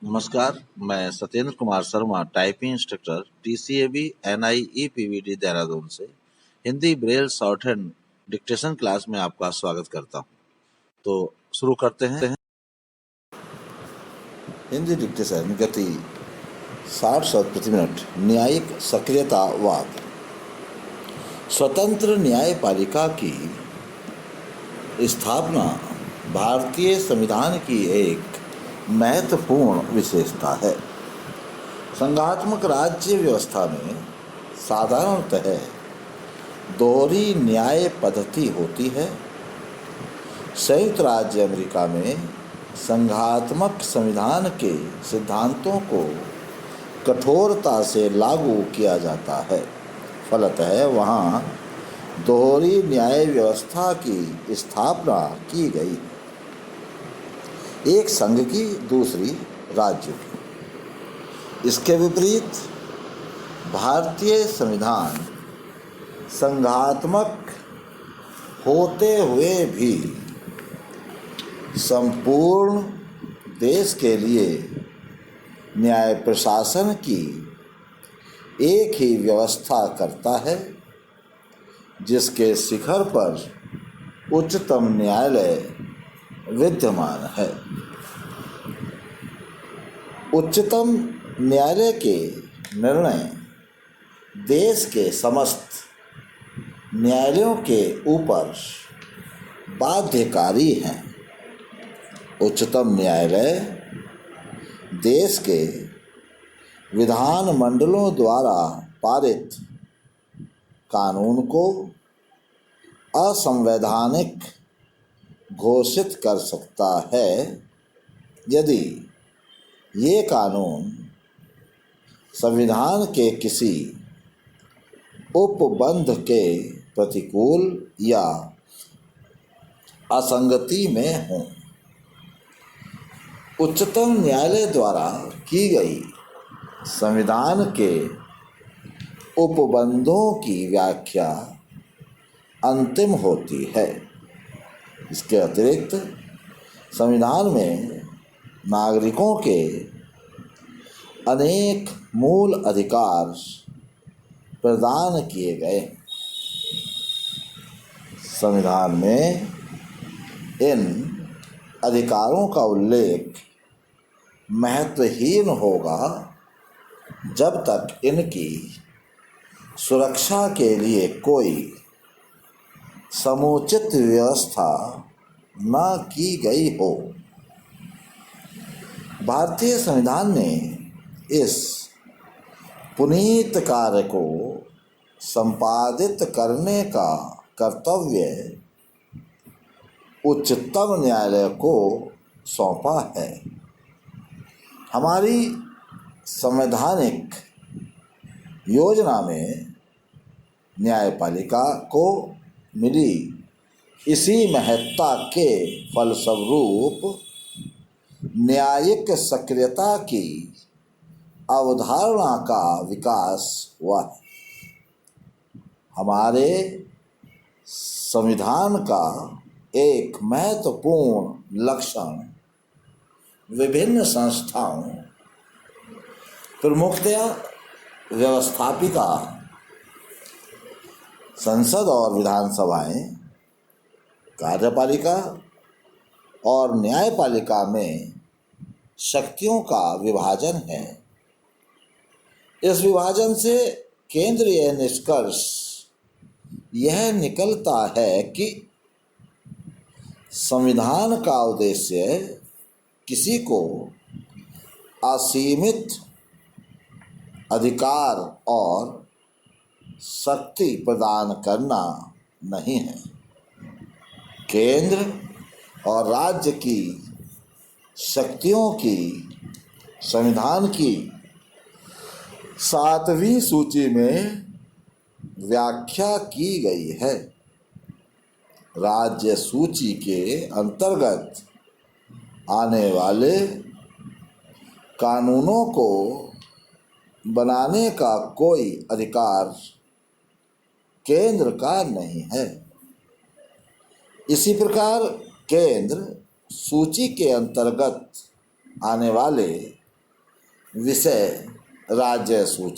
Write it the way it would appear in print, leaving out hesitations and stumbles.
नमस्कार, मैं Satyendra Kumar Sharma, typing instructor, TCAB NIEPVD Dehradun से Hindi braille shorthand dictation class में आपका स्वागत करता हूं। तो शुरू करते हैं। हिंदी डिक्टेशन गति 60 शब्द प्रति मिनट। न्यायिक सक्रियतावाद। स्वतंत्र न्यायपालिका की स्थापना भारतीय संविधान की एक महत्वपूर्ण विशेषता है। संघात्मक राज्य व्यवस्था में साधारणतः दोहरी न्याय पद्धति होती है। संयुक्त राज्य अमेरिका में संघात्मक संविधान के सिद्धांतों को कठोरता से लागू किया जाता है। फलतः वहाँ दोहरी न्याय व्यवस्था की स्थापना की गई, एक संघ की दूसरी राज्य की। इसके विपरीत भारतीय संविधान संघात्मक होते हुए भी संपूर्ण देश के लिए न्याय प्रशासन की एक ही व्यवस्था करता है, जिसके शिखर पर उच्चतम न्यायालय विद्यमान है। उच्चतम न्यायालय के निर्णय देश के समस्त न्यायालयों के ऊपर बाध्यकारी हैं। उच्चतम न्यायालय देश के विधान मंडलों द्वारा पारित कानून को असंवैधानिक घोषित कर सकता है यदि ये कानून संविधान के किसी उपबंध के प्रतिकूल या असंगति में हों। उच्चतम न्यायालय द्वारा की गई संविधान के उपबंधों की व्याख्या अंतिम होती है। इसके अतिरिक्त संविधान में नागरिकों के अनेक मूल अधिकार प्रदान किए गए। संविधान में इन अधिकारों का उल्लेख महत्वहीन होगा जब तक इनकी सुरक्षा के लिए कोई समुचित व्यवस्था न की गई हो। भारतीय संविधान ने इस पुनीत कार्य को संपादित करने का कर्तव्य उच्चतम न्यायालय को सौंपा है। हमारी संवैधानिक योजना में न्यायपालिका को मिली इसी महत्ता के फलस्वरूप न्यायिक सक्रियता की अवधारणा का विकास हुआ है। हमारे संविधान का एक महत्वपूर्ण लक्षण विभिन्न संस्थाओं, प्रमुखतया व्यवस्थापिका संसद और विधानसभाएं, कार्यपालिका और न्यायपालिका में शक्तियों का विभाजन है। इस विभाजन से केंद्रीय निष्कर्ष यह निकलता है कि संविधान का उद्देश्य किसी को असीमित अधिकार और शक्ति प्रदान करना नहीं है। केंद्र और राज्य की शक्तियों की संविधान की 7वीं सूची में व्याख्या की गई है। राज्य सूची के अंतर्गत आने वाले कानूनों को बनाने का कोई अधिकार केंद्र का नहीं है। इसी प्रकार केंद्र सूची के अंतर्गत आने वाले विषय राज्य सूची।